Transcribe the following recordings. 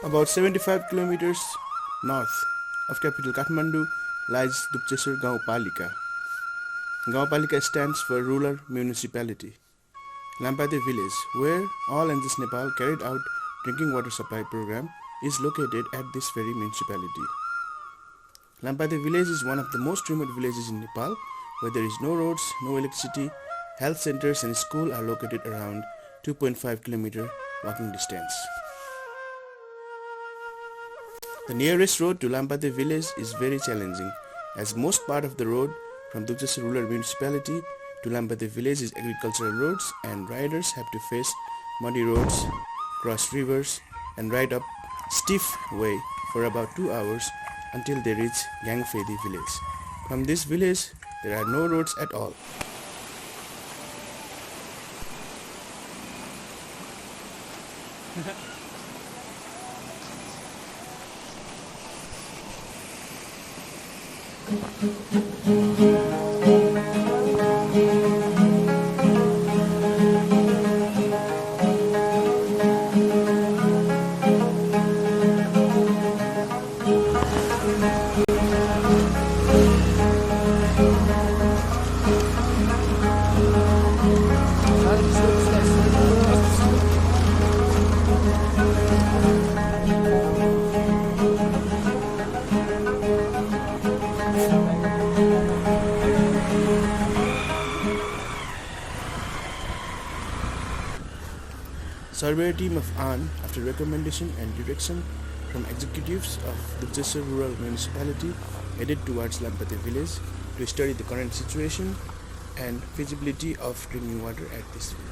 About 75 kilometers north of capital Kathmandu lies Dupchesar Gaonpalika. Gaonpalika stands for rural municipality. Lampate village, where all Andes Nepal carried out drinking water supply program, is located at this very municipality. Lampate village is one of the most remote villages in Nepal, where there is no roads, no electricity. Health centers and school are located around 2.5 kilometer walking distance. The nearest road to Lampate village is very challenging, as most part of the road from Dupchesar rural municipality to Lampate village is agricultural roads, and riders have to face muddy roads, cross rivers, and ride up stiff way for about 2 hours until they reach Gangfedi village. From this village, there are no roads at all. Surveyor team of AN, after recommendation and direction from executives of the Dupchesar rural municipality, headed towards Lampate village to study the current situation and feasibility of drinking water at this village.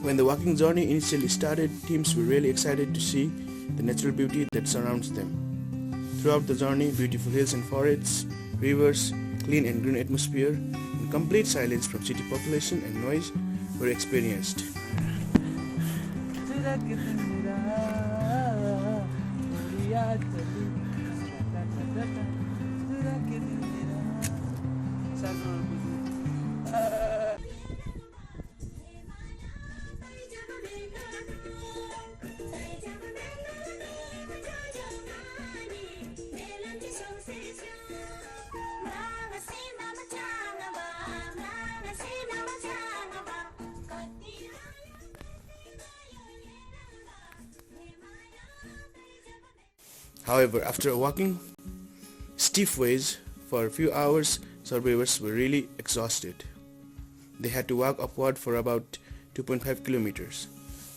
When the walking journey initially started, teams were really excited to see the natural beauty that surrounds them. Throughout the journey, beautiful hills and forests, rivers, clean and green atmosphere, and complete silence from city population and noise were experienced. However, after walking stiff ways for a few hours, surveyors were really exhausted. They had to walk upward for about 2.5 kilometers.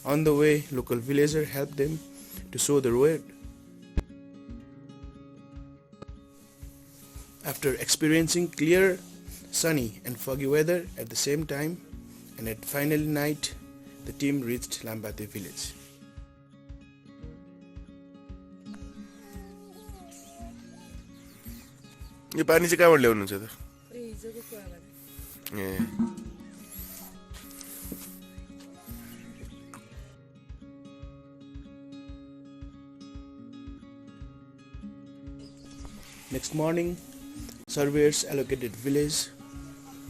On the way, local villager helped them to show the road. After experiencing clear, sunny and foggy weather at the same time, and at final night, the team reached Lampate village. यो पानी चाहिँ कहाँबाट ल्याउनुहुन्छ त? ए Next morning, surveyors allocated village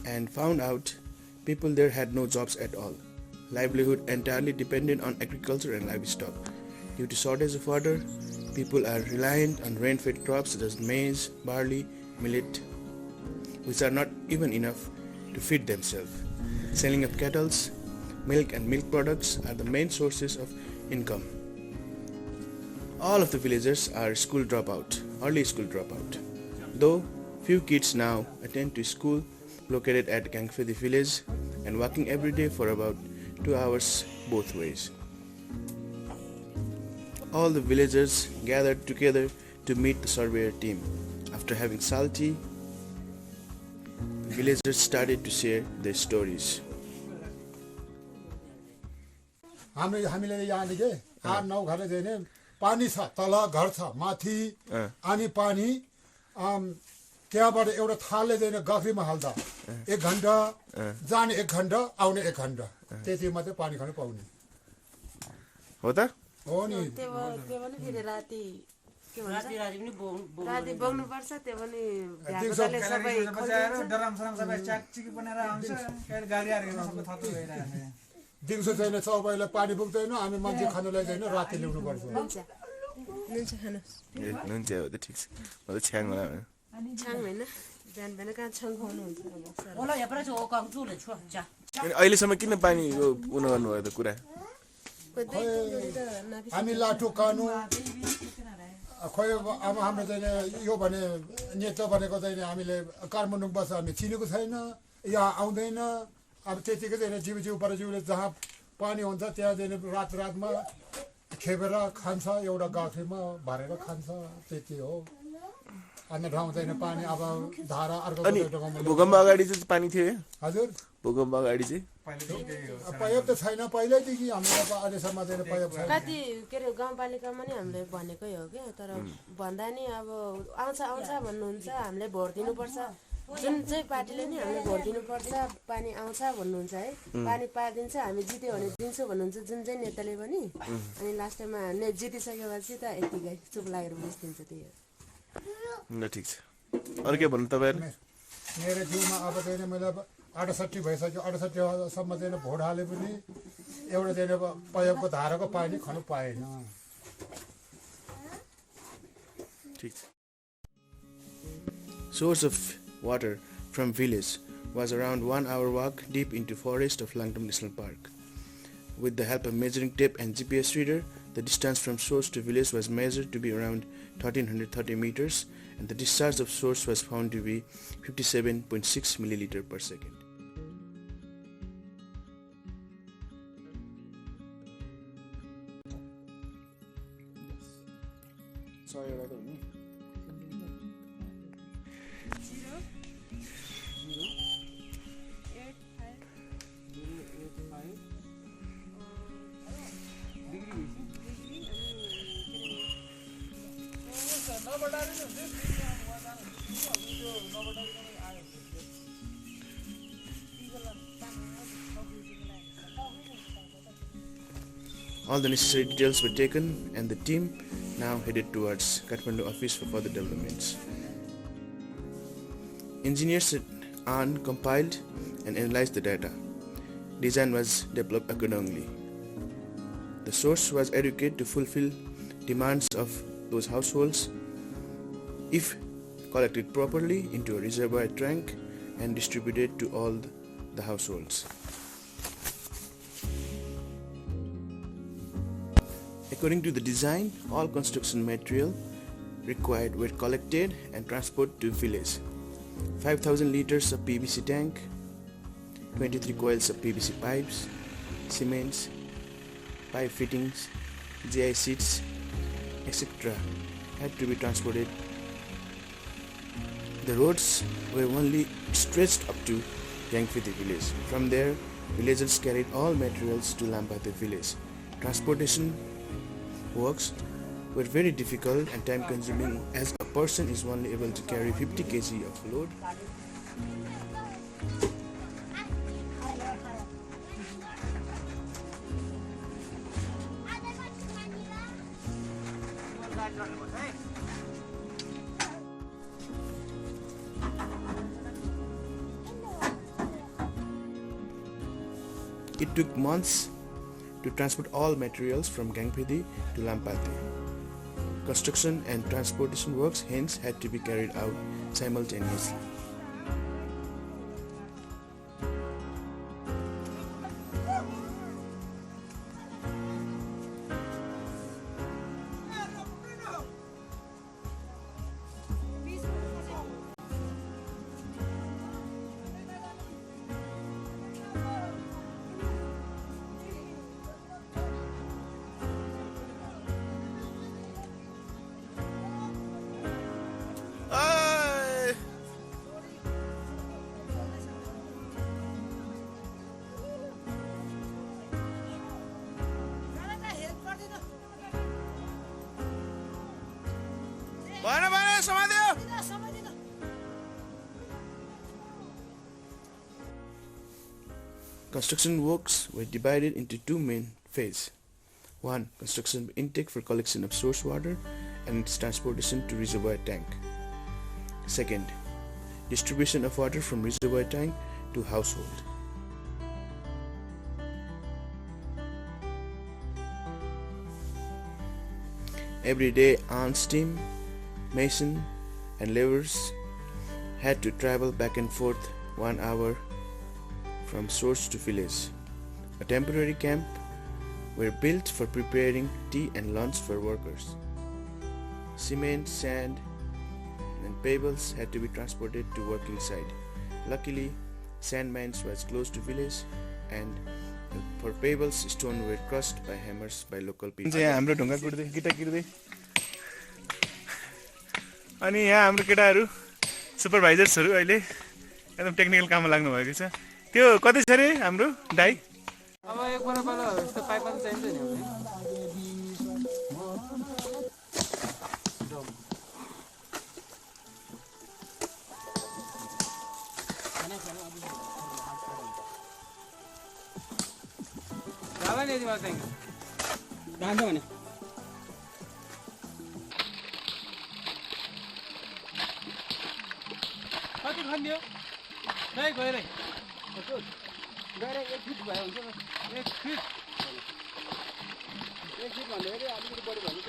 and found out people there had no jobs at all. Livelihood entirely depended on agriculture and livestock. Due to shortage of water, people are reliant on rain-fed crops such as maize, barley, millet, which are not even enough to feed themselves. Selling of cattle, milk and milk products are the main sources of income. All of the villagers are early school dropout. Though few kids now attend to school located at Gangfedi village and walking every day for about 2 hours both ways. All the villagers gathered together to meet the surveyor team. After having salty, villagers started to share their stories. हामीले यहाँदेखि 8-9 घर चाहिँ पानी छ, तल घर छ, माथि अनि पानी त्यहाँबाट एउटा थालले चाहिँ गफरीमा हाल्दा 1 घण्टा जाने 1 घण्टा आउने 1 घण्टा त्यति मात्रै पानी खान पाउने हो त? हो नि त्यो पनि फेरि राति के भन्छ राति बग्नु पर्छ त्यो पनि भ्याकुताले सबै बजाएर डराम सरम सबै चाकचिकी बनाएर आउँछ गाडी आएर सबै थतो भइरहेको छ दिउँसो चाहिँ चौपाईलाई पानी पुग्दैन हामी मान्छे खानुलाई चाहिँ राति ल्याउनु पर्छ हुन्छ खानुहोस् ए नुन चिया हो त ठिक छ म त छ्याङ होला भने छाङ होइन बिहान बिहान कहाँ छाङ खुवाउनुहुन्छ अब अनि अहिलेसम्म किन पानी यो उन गर्नुभयो त कुरा हामी लाटो कानु खोइ अब हाम्रो चाहिँ यो भने नेता भनेको चाहिँ हामीले काठमाडौँ बस्छ हामी चिनेको छैन यहाँ आउँदैन अब त्यतिकै चाहिँ जिउ परजिउले जहाँ पानी हुन्छ त्यहाँ चाहिँ रातमा खेपेर खान्छ एउटा गाँठीमा भरेर खान्छ त्यति हो अन्य ठाउँ चाहिँ पानी अब धारा अर्को अनि भूकम्प अगाडि चाहिँ पानी थियो हजुर भूकम्प अगाडि चाहिँ पयोग त छैन पहिल्यैदेखि हाम्रो अहिलेसम्म चाहिँ पयोग छैन कति के अरे गाउँपालिकामा नि हामीले भनेकै हो क्या तर भन्दा नि अब आउँछ भन्नुहुन्छ हामीले भोट दिनुपर्छ जुन चाहिँ पार्टीले नि हामीले भोट दिनुपर्छ पानी आउँछ भन्नुहुन्छ है पानी पारिदिन्छ हामी जित्यो भने दिन्छु भन्नुहुन्छ जुन चाहिँ नेताले पनि अनि लास्ट टाइममा जितिसकेपछि त यतिकै चुप लागेर बस्दिन्छ त्यही ल ठिक छ अरू के भन्नु तपाईँहरू मेरो जिउमा अब चाहिँ मैले 68 भइसक्यो 68सम्म चाहिँ भोट हाले पनि एउटा चाहिँ पयोको धाराको पानी खानु पाएन ठिक छ Source of water from village was around 1 hour walk deep into forest of Lampate National Park. With the help of measuring tape and GPS reader, the distance from source to village was measured to be around 1330 meters and the discharge of source was found to be 57.6 milliliter per second. All the necessary details were taken and the team now headed towards Kathmandu office for further developments. Engineers at compiled and analyzed the data. Design was developed accordingly. The source was adequate to fulfill demands of those households if collected properly into a reservoir tank and distributed to all the households. According to the design, all construction material required were collected and transported to village. 5,000 liters of PVC tank, 23 coils of PVC pipes, cements, pipe fittings, GI sheets, etc. had to be transported. The roads were only stretched up to Lampate village. From there, villagers carried all materials to Lampate village. Transportation works were very difficult and time consuming as a person is only able to carry 50 kg of load. It took months to transport all materials from Lampate to Lampate. Construction and transportation works hence had to be carried out simultaneously. Construction works were divided into two main phases. One, construction intake for collection of source water and its transportation to reservoir tank. Second, distribution of water from reservoir tank to household. Every day, Aunt's team, Mason, and laborers had to travel back and forth 1 hour from source to village. A temporary camp were built for preparing tea and lunch for workers. Cement, sand, and pebbles had to be transported to working site. Luckily, sand mines was close to village, and for pebbles, stone were crushed by hammers by local people. यहाँ हाम्रो ढुङ्गा कुट्दै guitar किर्दै अनि यहाँ हाम्रो केटाहरू सुपरभाइजर्सहरू अहिले एकदम technical काममा लाग्नु भएको छ। त्यो कति छ रे हाम्रो डाइ? अब एक बराबर यस्तो पाइपमा त चाहिन्छ नि हामीलाई। जाला नि यति मात्र चाहिन्छ। जान्छ भने कति खन्दियो? नै गएर गएर 1 फिट भयो हुन्छ नि। 1 फिट भन्दाखेरि अलिकति बढी भयो नि।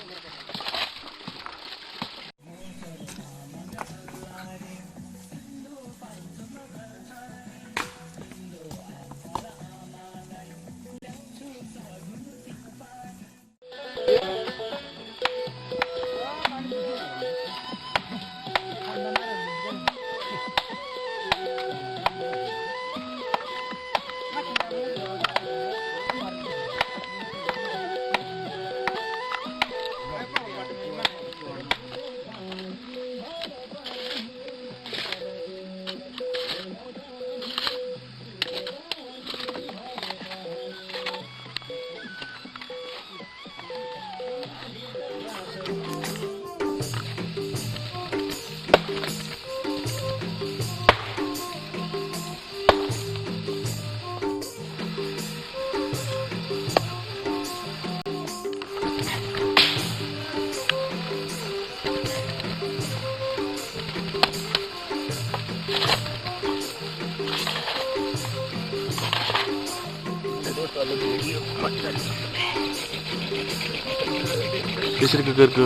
प्रेसर कुकरको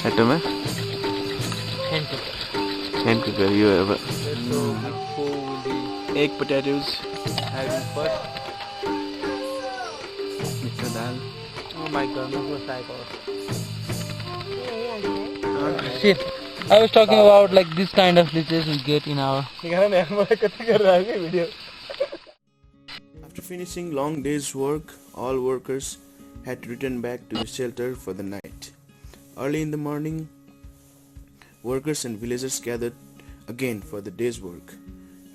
आइटममा hand cooker. You have egg, potatoes, mixed dal. Oh my god, I'm so psycho. Shit. I was talking about like this kind of dishes we get in our. After finishing long day's work, all workers had to return back to the shelter for the night. Early in the morning, workers and villagers gathered again for the day's work.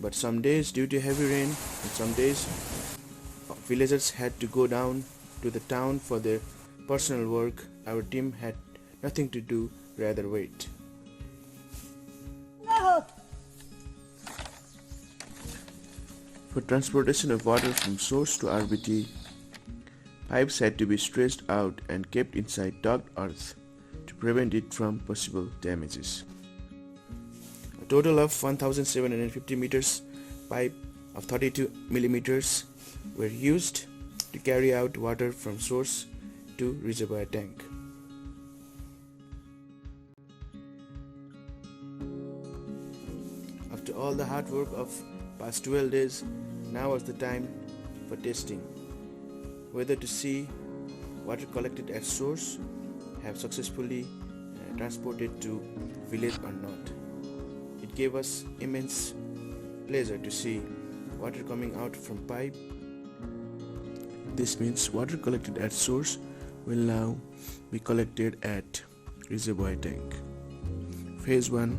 But some days, due to heavy rain, and some days, villagers had to go down to the town for their personal work. Our team had nothing to do, rather wait. For transportation of water from source to RBT, pipes had to be stretched out and kept inside dug earth to prevent it from possible damages. A total of 1,750 meters pipe of 32 millimeters were used to carry out water from source to reservoir tank. After all the hard work of past 12 days, now was the time for testing whether to see water collected at source have successfully transported to village or not. It gave us immense pleasure to see water coming out from pipe. This means water collected at source will now be collected at reservoir tank. Phase 1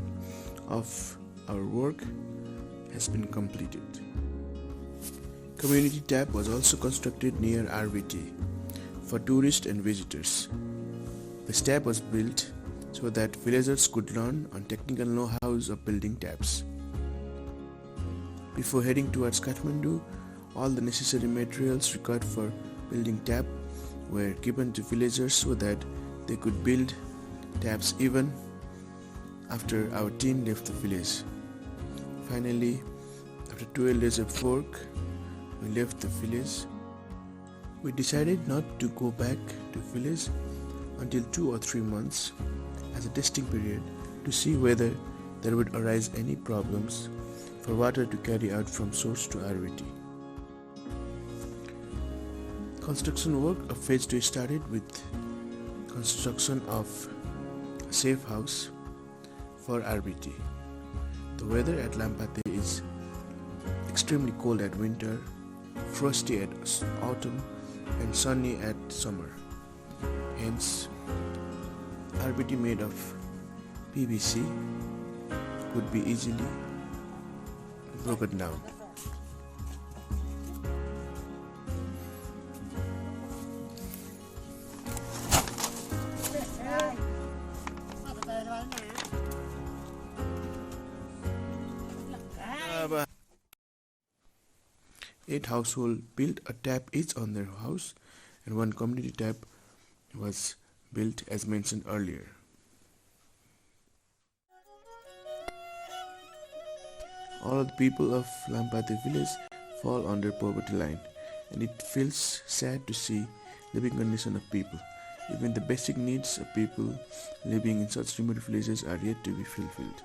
of our work has been completed. Community tap was also constructed near RVT for tourists and visitors. This tap was built so that villagers could learn on technical know-hows of building taps. Before heading towards Kathmandu, all the necessary materials required for building tap were given to villagers so that they could build taps even after our team left the village. Finally, after 12 days of work, we left the village. We decided not to go back to village until 2 or 3 months as a testing period to see whether there would arise any problems for water to carry out from source to RBT. Construction work of phase 2 started with construction of a safe house for RBT. The weather at Lampate is extremely cold at winter, frosty at autumn, and sunny at summer. Hence, RBT made of PVC could be easily broken down. Eight households built a tap each on their house, and one community tap was built as mentioned earlier. All of the people of Lampate village fall under poverty line, and it feels sad to see living condition of people. Even the basic needs of people living in such remote villages are yet to be fulfilled.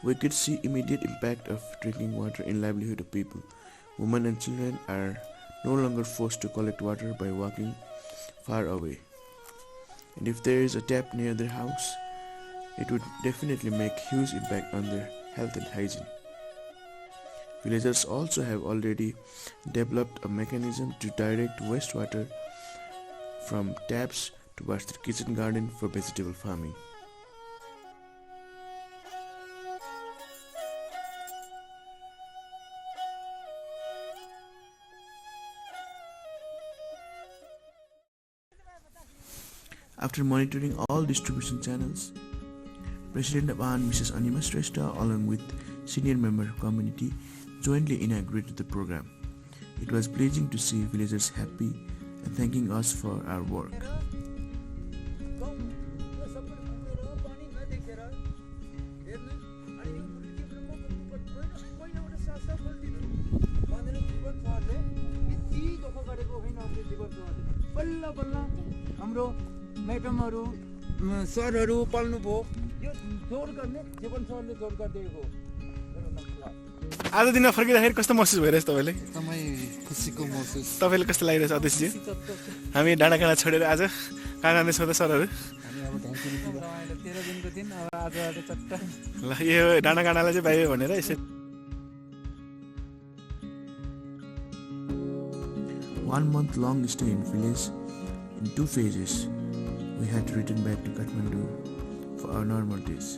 We could see immediate impact of drinking water in livelihood of people. Women and children are no longer forced to collect water by walking far away. And if there is a tap near their house, it would definitely make huge impact on their health and hygiene. Villagers also have already developed a mechanism to direct wastewater from taps towards their kitchen garden for vegetable farming. After monitoring all distribution channels, President of AN, Mrs. Anima Shrestha, along with senior member of community, jointly inaugurated the program. It was pleasing to see villagers happy and thanking us for our work. म्याडमहरू सरहरू पाल्नुभयो यो जोड गर्ने जीवन सरले जोड गरिदिएको आज दिनमा फर्किँदाखेरि कस्तो महसुस भइरहेछ तपाईँले? एकदमै खुसीको महसुस। तपाईँले कस्तो लागिरहेछ अध्यक्षजी? हामी डाँडा काँडा छोडेर आज कहाँ जाँदैछौँ त सरहरू? हामी अब धनकुनीतिर 13 दिनको दिन अब आजबाट चट्ट ल यो डाँडा काँडालाई चाहिँ बाहिर भनेर यसरी 1 month long stay in village in 2 phases. We had to return back to Kathmandu for our normal days.